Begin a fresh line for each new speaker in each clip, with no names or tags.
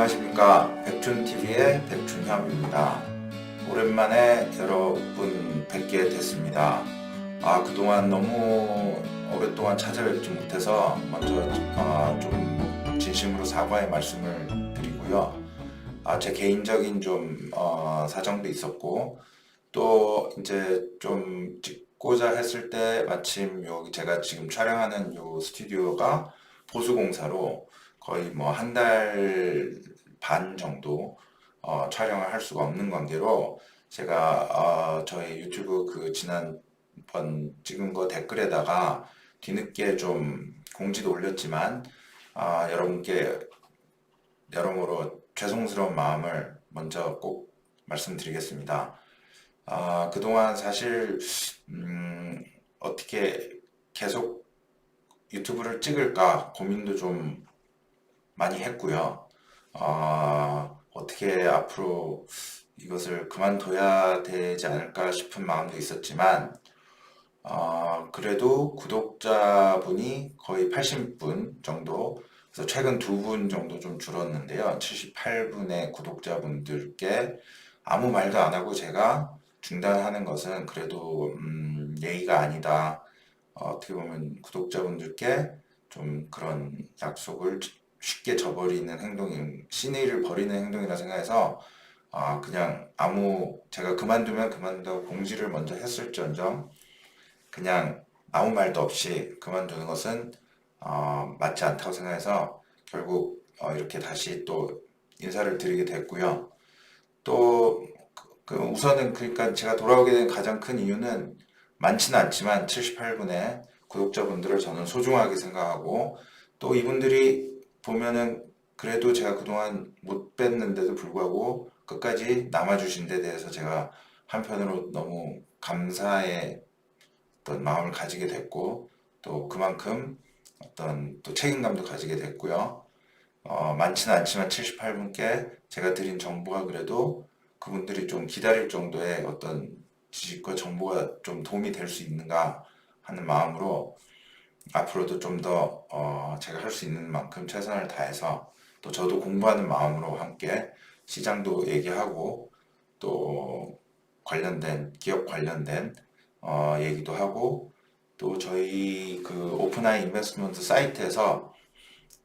안녕하십니까. 백준TV의 백준형입니다. 오랜만에 여러분 뵙게 됐습니다. 그동안 너무 오랫동안 찾아뵙지 못해서 먼저 좀 진심으로 사과의 말씀을 드리고요. 제 개인적인 좀 사정도 있었고, 또 이제 좀 찍고자 했을 때 마침 여기 제가 지금 촬영하는 요 스튜디오가 보수공사로 거의 뭐 한 달 반 정도 촬영을 할 수가 없는 관계로 제가 저희 유튜브 그 지난번 찍은 거 댓글에다가 뒤늦게 좀 공지도 올렸지만 여러분께 여러모로 죄송스러운 마음을 먼저 꼭 말씀드리겠습니다. 그동안 사실 어떻게 계속 유튜브를 찍을까 고민도 좀 많이 했고요. 어떻게 앞으로 이것을 그만둬야 되지 않을까 싶은 마음도 있었지만, 그래도 구독자분이 거의 80분 정도, 그래서 최근 2분 정도 좀 줄었는데요. 78분의 구독자분들께 아무 말도 안 하고 제가 중단하는 것은 그래도 예의가 아니다. 어떻게 보면 구독자분들께 좀 그런 약속을 쉽게 저버리는 행동인, 신의를 버리는 행동이라 생각해서 그냥 제가 그만두면 그만둔다고 공지를 먼저 했을지언정 그냥 아무 말도 없이 그만두는 것은 맞지 않다고 생각해서 결국 이렇게 다시 또 인사를 드리게 됐고요. 또 우선은 그러니까 제가 돌아오게 된 가장 큰 이유는 많지는 않지만 78분의 구독자분들을 저는 소중하게 생각하고, 또 이분들이 보면은 그래도 제가 그동안 못 뵀는데도 불구하고 끝까지 남아주신 데 대해서 제가 한편으로 너무 감사의 어떤 마음을 가지게 됐고, 또 그만큼 어떤 또 책임감도 가지게 됐고요. 많지는 않지만 78분께 제가 드린 정보가 그래도 그분들이 좀 기다릴 정도의 어떤 지식과 정보가 좀 도움이 될 수 있는가 하는 마음으로 앞으로도 좀 더 제가 할 수 있는 만큼 최선을 다해서, 또 저도 공부하는 마음으로 함께 시장도 얘기하고, 또 기업 관련된 얘기도 하고, 또 저희 그 오픈아이 인베스트먼트 사이트에서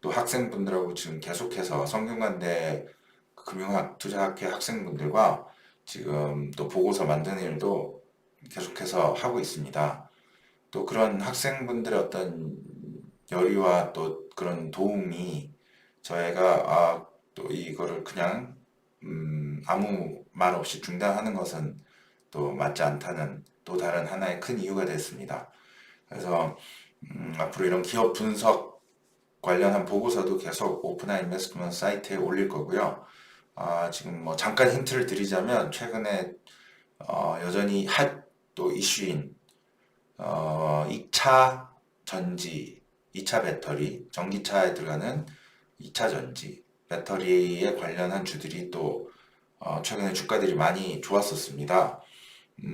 또 학생분들하고 지금 계속해서 성균관대 금융학 투자학회 학생분들과 지금 또 보고서 만드는 일도 계속해서 하고 있습니다. 또 그런 학생분들의 어떤 열의와 또 그런 도움이 저희가 또 이거를 그냥 아무 말 없이 중단하는 것은 또 맞지 않다는 또 다른 하나의 큰 이유가 됐습니다. 그래서 앞으로 이런 기업 분석 관련한 보고서도 계속 오픈한 인베스트먼트 사이트에 올릴 거고요. 지금 뭐 잠깐 힌트를 드리자면 최근에 여전히 핫 또 이슈인 2차 전지, 2차 배터리, 전기차에 들어가는 2차 전지, 배터리에 관련한 주들이 또 최근에 주가들이 많이 좋았었습니다.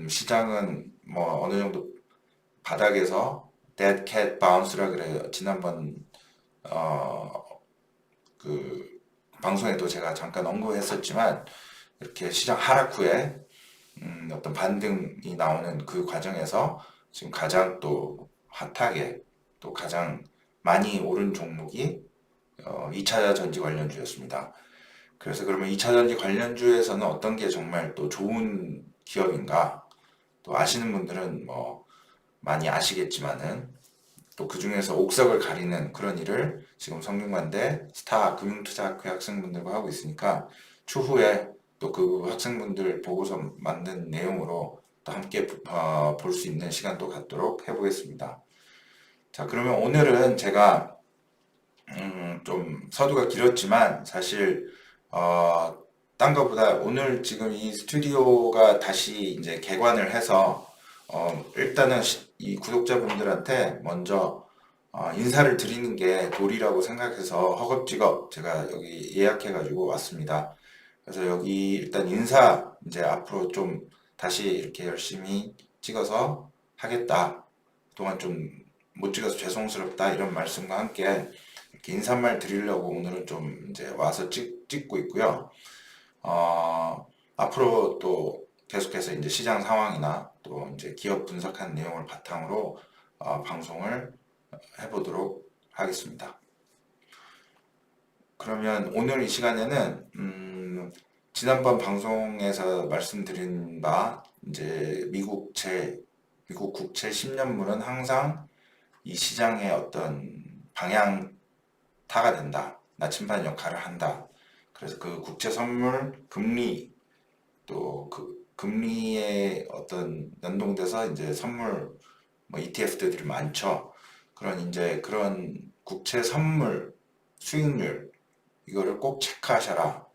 시장은 뭐 어느 정도 바닥에서 dead cat bounce라 그래요. 지난번 그 방송에도 제가 잠깐 언급했었지만, 이렇게 시장 하락 후에 어떤 반등이 나오는 그 과정에서 지금 가장 또 핫하게 또 가장 많이 오른 종목이 2차 전지 관련주였습니다. 그래서 그러면 2차 전지 관련주에서는 어떤 게 정말 또 좋은 기업인가? 또 아시는 분들은 뭐 많이 아시겠지만은, 또 그 중에서 옥석을 가리는 그런 일을 지금 성균관대 스타 금융투자학회 학생분들과 하고 있으니까, 추후에 또 그 학생분들 보고서 만든 내용으로 또 함께 볼 수 있는 시간도 갖도록 해보겠습니다. 자, 그러면 오늘은 제가 좀 서두가 길었지만 사실 딴 거보다 오늘 지금 이 스튜디오가 다시 이제 개관을 해서 일단은 이 구독자분들한테 먼저 인사를 드리는 게 도리라고 생각해서 허겁지겁 제가 여기 예약해가지고 왔습니다. 그래서 여기 일단 인사 이제 앞으로 좀 다시 이렇게 열심히 찍어서 하겠다. 그동안 좀 못 찍어서 죄송스럽다 이런 말씀과 함께 이렇게 인사말 드리려고 오늘은 좀 이제 와서 찍고 있고요. 앞으로 또 계속해서 이제 시장 상황이나 또 이제 기업 분석한 내용을 바탕으로 방송을 해보도록 하겠습니다. 그러면 오늘 이 시간에는 지난번 방송에서 말씀드린 바 이제 미국 국채 10년물은 항상 이 시장의 어떤 방향타가 된다. 나침반 역할을 한다. 그래서 그 국채 선물 금리 또 그 금리에 어떤 연동돼서 이제 선물 뭐 ETF들이 많죠. 그런 국채 선물 수익률 이거를 꼭 체크하셔라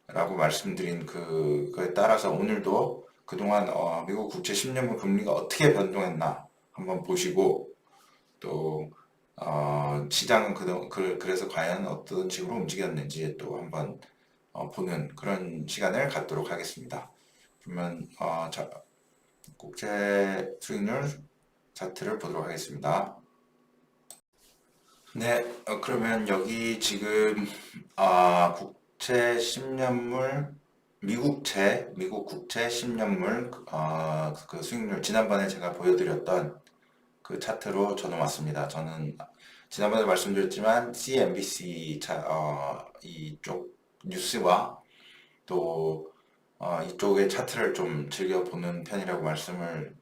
라고 말씀드린 그거에 따라서 오늘도 그동안 미국 국채 10년물 금리가 어떻게 변동했나 한번 보시고 또 시장은 그래서 과연 어떤 식으로 움직였는지 또 한번 보는 그런 시간을 갖도록 하겠습니다. 그러면 국채 수익률 차트를 보도록 하겠습니다. 네, 그러면 여기 지금 국채 10년물 미국 국채 10년물 그 수익률 지난번에 제가 보여드렸던 그 차트로 저는 왔습니다. 저는 지난번에 말씀드렸지만 CNBC 이쪽 뉴스와 또 이쪽의 차트를 좀 즐겨보는 편이라고 말씀을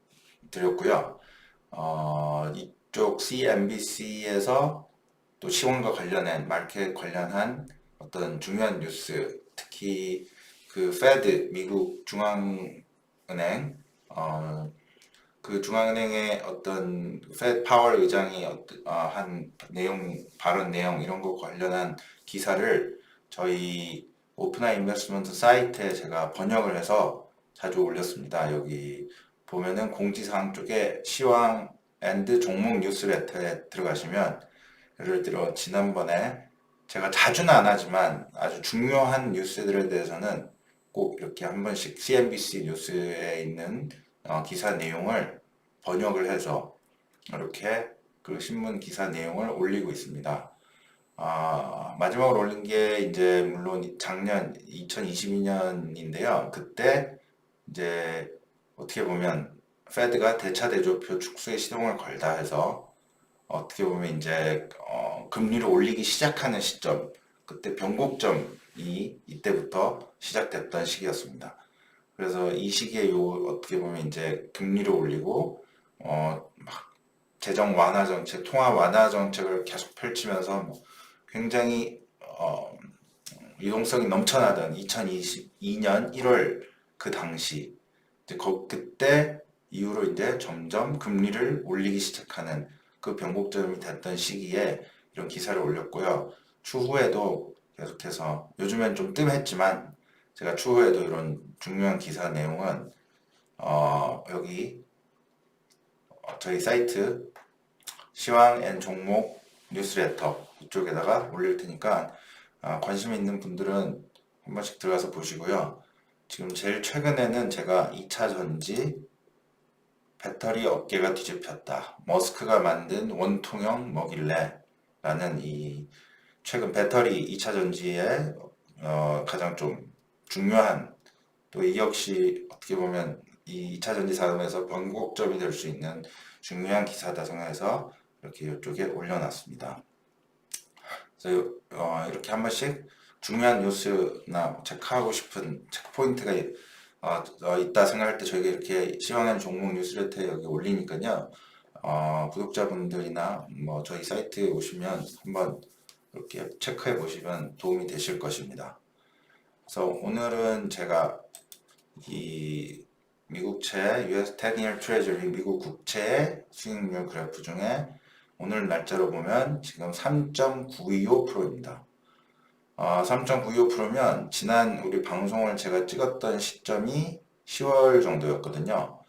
드렸고요. 이쪽 CNBC에서 또 시황과 관련한 마켓 관련한 어떤 중요한 뉴스, 특히 그 페드 미국 중앙은행 그 중앙은행의 어떤 페드 파월 의장이 한 발언 내용 이런 거 관련한 기사를 저희 오프나인 인베스트먼트 사이트에 제가 번역을 해서 자주 올렸습니다. 여기 보면은 공지사항 쪽에 시황 앤드 종목 뉴스레터에 들어가시면 예를 들어 지난번에 제가 자주는 안 하지만 아주 중요한 뉴스들에 대해서는 꼭 이렇게 한 번씩 CNBC 뉴스에 있는 기사 내용을 번역을 해서 이렇게 그 신문 기사 내용을 올리고 있습니다. 마지막으로 올린 게 이제 물론 작년 2022년인데요. 그때 이제 어떻게 보면 페드가 대차대조표 축소에 시동을 걸다 해서 어떻게 보면 이제 금리를 올리기 시작하는 시점, 그때 변곡점이 이때부터 시작됐던 시기였습니다. 그래서 이 시기에 어떻게 보면 이제 금리를 올리고 막 재정 완화 정책, 통화 완화 정책을 계속 펼치면서 굉장히 유동성이 넘쳐나던 2022년 1월 그 당시 이제 그때 이후로 이제 점점 금리를 올리기 시작하는 그 변곡점이 됐던 시기에 이런 기사를 올렸고요. 추후에도 계속해서 요즘엔 좀 뜸했지만 제가 추후에도 이런 중요한 기사 내용은 여기 저희 사이트 시황 앤 종목 뉴스레터 이쪽에다가 올릴 테니까 관심 있는 분들은 한 번씩 들어가서 보시고요. 지금 제일 최근에는 제가 2차 전지 배터리 업계가 뒤집혔다. 머스크가 만든 원통형 뭐길래 라는 이 최근 배터리 2차 전지의 가장 좀 중요한 또 이 역시 어떻게 보면 이 2차 전지 산업에서 변곡점이 될 수 있는 중요한 기사다 생각해서 이렇게 이쪽에 올려놨습니다. 그래서 이렇게 한 번씩 중요한 뉴스나 체크하고 싶은 체크 포인트가 있다 생각할 때 저희가 이렇게 시황한 종목 뉴스레터에 여기 올리니까요. 구독자분들이나 뭐 저희 사이트에 오시면 한번 이렇게 체크해 보시면 도움이 되실 것입니다. 그래서 오늘은 제가 이 미국채 US 10-year Treasury 미국 국채 수익률 그래프 중에 오늘 날짜로 보면 지금 3.925%입니다. 3.925%면 지난 우리 방송을 제가 찍었던 시점이 10월 정도였거든요.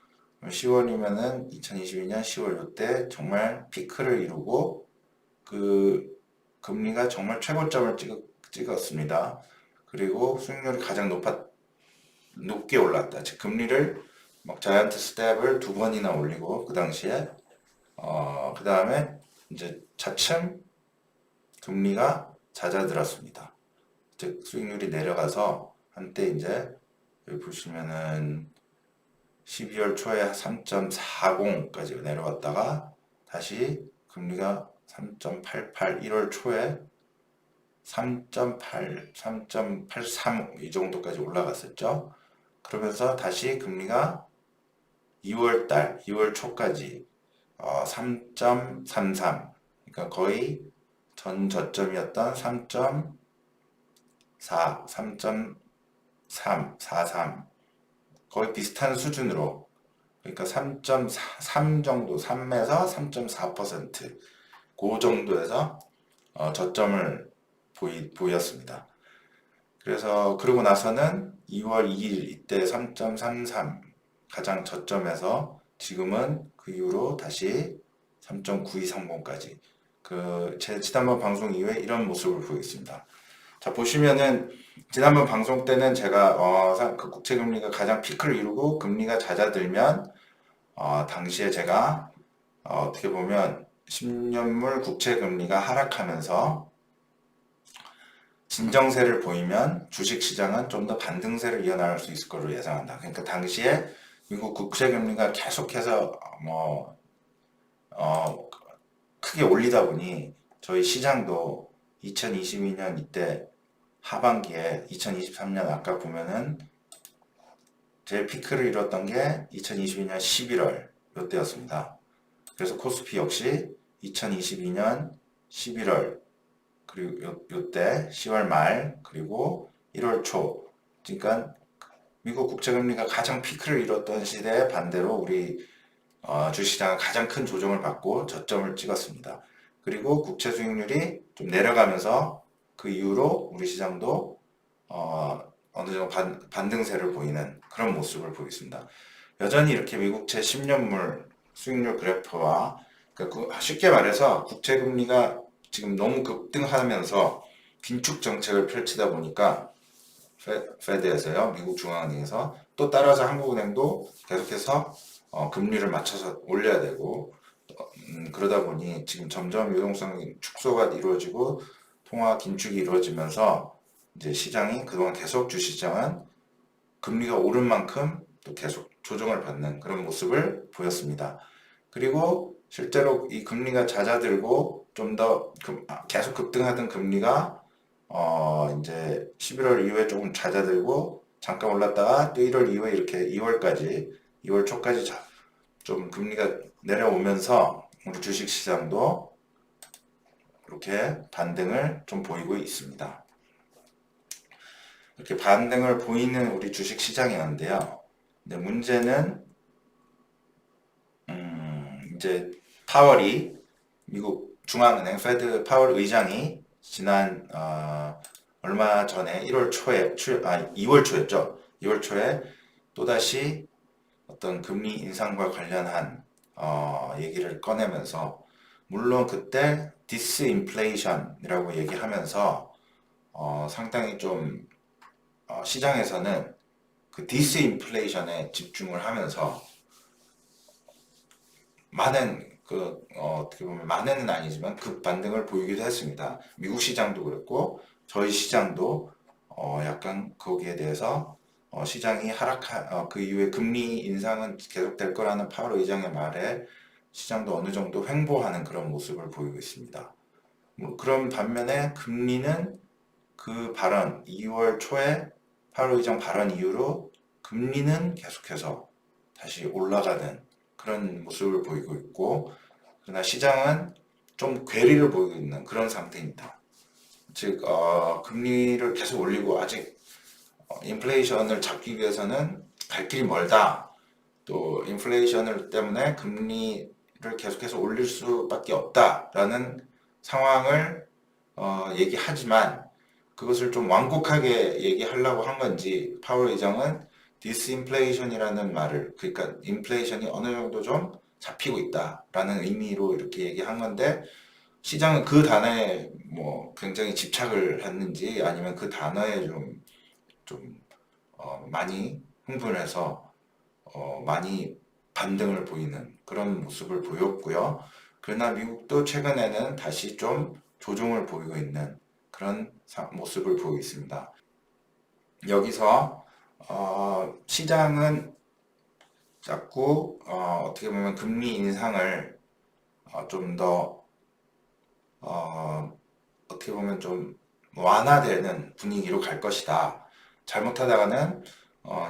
10월이면은 2022년 10월 이때 정말 피크를 이루고 그 금리가 정말 최고점을 찍었습니다. 그리고 수익률이 가장 높게 올랐다. 즉 금리를 막 자이언트 스텝을 2번이나 올리고 그 당시에 그 다음에 이제 차츰 금리가 잦아들었습니다. 즉 수익률이 내려가서 한때 이제 여기 보시면은 12월 초에 3.40까지 내려왔다가 다시 금리가 3.88, 1월 초에 3.8, 3.83 이 정도까지 올라갔었죠. 그러면서 다시 금리가 2월 초까지 3.33, 그러니까 거의 전 저점이었던 3.4, 3.3, 43 거의 비슷한 수준으로, 그러니까 3.3 정도, 3에서 3.4% 그 정도에서 저점을 보였습니다. 그래서 그러고 나서는 2월 2일 이때 3.33 가장 저점에서 지금은 그 이후로 다시 3.9230까지 제 지난번 방송 이후에 이런 모습을 보이겠습니다. 자, 보시면은 지난번 방송 때는 제가 그 국채금리가 가장 피크를 이루고 금리가 잦아들면 당시에 제가 어떻게 보면 10년물 국채금리가 하락하면서 진정세를 보이면 주식시장은 좀 더 반등세를 이어나갈 수 있을 것으로 예상한다. 그러니까 당시에 미국 국채금리가 계속해서 크게 올리다 보니 저희 시장도 2022년 이때 하반기에 2023년 아까 보면은 제일 피크를 이뤘던 게 2022년 11월 이때였습니다. 그래서 코스피 역시 2022년 11월 그리고 요때 10월 말 그리고 1월 초, 그러니까 미국 국채금리가 가장 피크를 이뤘던 시대에 반대로 우리 주식시장은 가장 큰 조정을 받고 저점을 찍었습니다. 그리고 국채 수익률이 좀 내려가면서 그 이후로 우리 시장도 어느 정도 반등세를 보이는 그런 모습을 보이겠습니다. 여전히 이렇게 미국채 10년물 수익률 그래프와, 그러니까 쉽게 말해서 국채금리가 지금 너무 급등하면서 긴축 정책을 펼치다 보니까 페드에서요, 미국 중앙은행에서 또 따라서 한국은행도 계속해서 금리를 맞춰서 올려야 되고 그러다 보니 지금 점점 유동성 축소가 이루어지고 통화 긴축이 이루어지면서 이제 시장이 그동안 계속 주시장은 금리가 오른 만큼 또 계속 조정을 받는 그런 모습을 보였습니다. 그리고 실제로 이 금리가 잦아들고 좀 더 계속 급등하던 금리가 이제 11월 이후에 조금 잦아들고 잠깐 올랐다가 또 1월 이후에 이렇게 2월 초까지 좀 금리가 내려오면서 우리 주식 시장도 이렇게 반등을 좀 보이고 있습니다. 이렇게 반등을 보이는 우리 주식 시장이었는데요. 근데 문제는 이제 미국 중앙은행 페드 파월 의장이 지난 얼마 전에 2월 초였죠. 2월 초에 또다시 어떤 금리 인상과 관련한 얘기를 꺼내면서, 물론 그때 디스인플레이션이라고 얘기하면서 상당히 좀 시장에서는 그 디스인플레이션에 집중을 하면서 어떻게 보면 많은은 아니지만 급반등을 보이기도 했습니다. 미국 시장도 그랬고 저희 시장도 약간 거기에 대해서 시장이 그 이후에 금리 인상은 계속될 거라는 파월 의장의 말에 시장도 어느 정도 횡보하는 그런 모습을 보이고 있습니다. 그런 반면에 금리는 그 발언 2월 초에 파월 의장 발언 이후로 금리는 계속해서 다시 올라가는 그런 모습을 보이고 있고, 그러나 시장은 좀 괴리를 보이고 있는 그런 상태입니다. 즉 금리를 계속 올리고 아직 인플레이션을 잡기 위해서는 갈 길이 멀다. 또 인플레이션을 때문에 금리를 계속해서 올릴 수밖에 없다라는 상황을 얘기하지만 그것을 좀 완곡하게 얘기하려고 한 건지 파월 의장은 디스인플레이션이라는 말을, 그러니까 인플레이션이 어느 정도 좀 잡히고 있다라는 의미로 이렇게 얘기한 건데, 시장은 그 단어에 뭐 굉장히 집착을 했는지 아니면 그 단어에 좀 많이 흥분해서 많이 반등을 보이는 그런 모습을 보였고요. 그러나 미국도 최근에는 다시 좀 조정을 보이고 있는 그런 모습을 보이고 있습니다. 여기서 시장은 자꾸 어떻게 보면 금리 인상을 좀 더 어떻게 보면 좀 완화되는 분위기로 갈 것이다. 잘못하다가는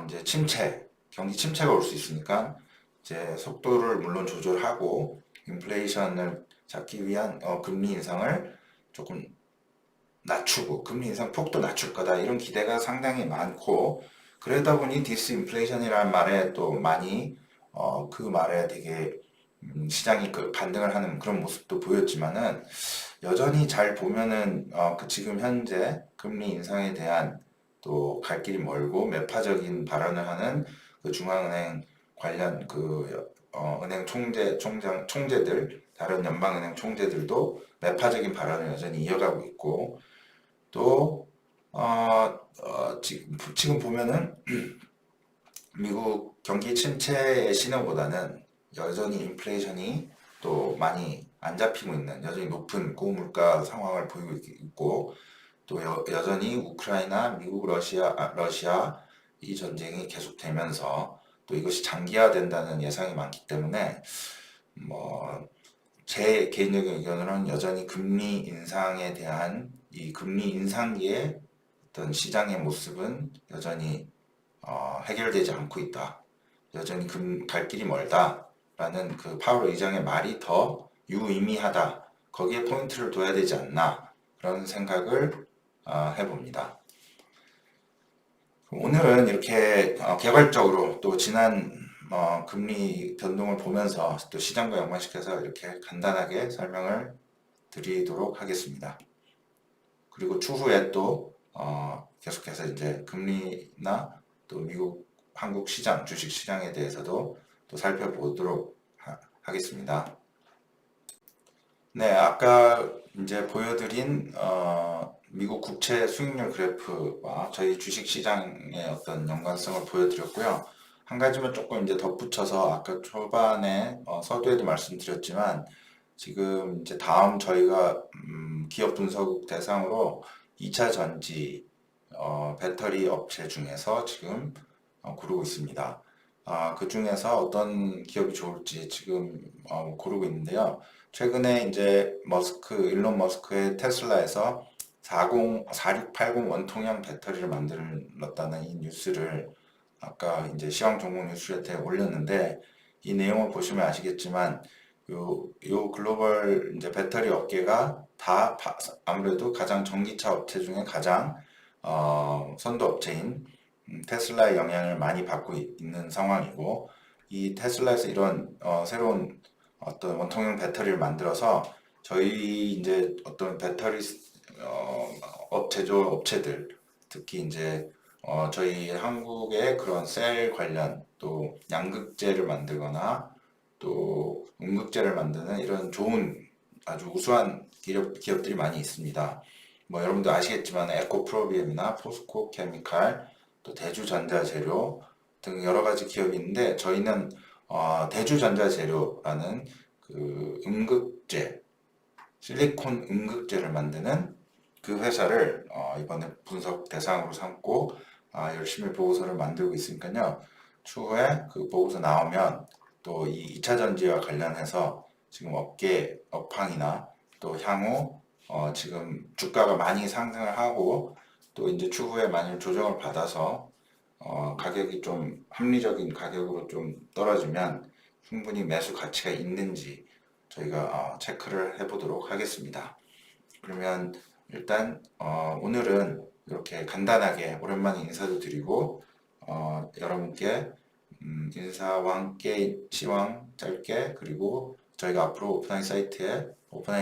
이제 경기 침체가 올 수 있으니까 이제 속도를 물론 조절하고 인플레이션을 잡기 위한 금리 인상을 조금 낮추고 금리 인상 폭도 낮출 거다 이런 기대가 상당히 많고, 그러다 보니 디스인플레이션이라는 말에 또 많이 그 말에 되게 시장이 반등을 하는 그런 모습도 보였지만은, 여전히 잘 보면은 그 지금 현재 금리 인상에 대한 또 갈 길이 멀고 매파적인 발언을 하는 그 중앙은행 관련 은행 총재들, 다른 연방은행 총재들도 매파적인 발언을 여전히 이어가고 있고, 또 지금 보면은 미국 경기 침체의 신호보다는 여전히 인플레이션이 또 많이 안 잡히고 있는, 여전히 높은 고물가 상황을 보이고 있고, 또 여전히 우크라이나, 미국, 러시아 이 전쟁이 계속되면서 또 이것이 장기화된다는 예상이 많기 때문에 제 개인적인 의견으로는 여전히 금리 인상에 대한 이 금리 인상기의 어떤 시장의 모습은 여전히 해결되지 않고 있다. 여전히 갈 길이 멀다라는 그 파월 의장의 말이 더 유의미하다. 거기에 포인트를 둬야 되지 않나, 그런 생각을 해봅니다. 오늘은 이렇게 개괄적으로 또 지난 금리 변동을 보면서 또 시장과 연관시켜서 이렇게 간단하게 설명을 드리도록 하겠습니다. 그리고 추후에 또 계속해서 이제 금리나 또 미국, 한국 시장, 주식 시장에 대해서도 또 살펴보도록 하겠습니다. 네, 아까 이제 보여드린 미국 국채 수익률 그래프와 저희 주식 시장의 어떤 연관성을 보여드렸고요. 한 가지만 조금 이제 덧붙여서, 아까 초반에 서두에도 말씀드렸지만, 지금 이제 다음 저희가 기업 분석 대상으로 2차 전지 배터리 업체 중에서 지금 고르고 있습니다. 그 중에서 어떤 기업이 좋을지 지금 고르고 있는데요. 최근에 이제 일론 머스크의 테슬라에서 4680 원통형 배터리를 만들었다는 이 뉴스를 아까 이제 시황 종목 뉴스레터에 올렸는데, 이 내용을 보시면 아시겠지만 요 글로벌 이제 배터리 업계가 다 아무래도 가장 전기차 업체 중에 가장 선도 업체인 테슬라의 영향을 많이 받고 있는 상황이고, 이 테슬라에서 이런 새로운 어떤 원통형 배터리를 만들어서 저희 이제 어떤 배터리 업체들, 특히 이제 저희 한국의 그런 셀 관련 또 양극재를 만들거나 또 음극재를 만드는 이런 좋은 아주 우수한 기업들이 많이 있습니다. 여러분도 아시겠지만 에코프로비엠이나 포스코 케미칼, 또 대주전자재료 등 여러 가지 기업이 있는데, 저희는 대주전자재료라는 그 음극재, 실리콘 음극재를 만드는 그 회사를 이번에 분석 대상으로 삼고 열심히 보고서를 만들고 있으니까요. 추후에 그 보고서 나오면 또 이 2차 전지와 관련해서 지금 업황이나 또 향후 지금 주가가 많이 상승을 하고, 또 이제 추후에 만일 조정을 받아서 가격이 좀 합리적인 가격으로 좀 떨어지면 충분히 매수 가치가 있는지 저희가 체크를 해보도록 하겠습니다. 그러면 일단 오늘은 이렇게 간단하게 오랜만에 인사도 드리고 여러분께 인사와 함께 시황 짧게, 그리고 저희가 앞으로 오픈하이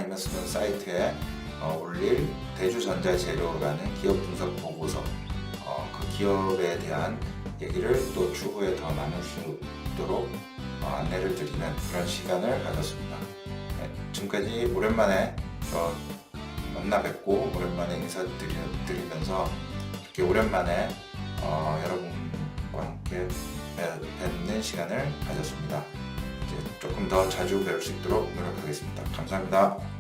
인베스트먼트 사이트에 올릴 대주전자재료라는 기업 분석 보고서, 그 기업에 대한 얘기를 또 추후에 더 나눌 수 있도록 안내를 드리는 그런 시간을 가졌습니다. 네, 지금까지 오랜만에 만나 뵙고 오랜만에 인사드리면서 이렇게 오랜만에 여러분과 함께 뵙는 시간을 가졌습니다. 이제 조금 더 자주 뵐 수 있도록 노력하겠습니다. 감사합니다.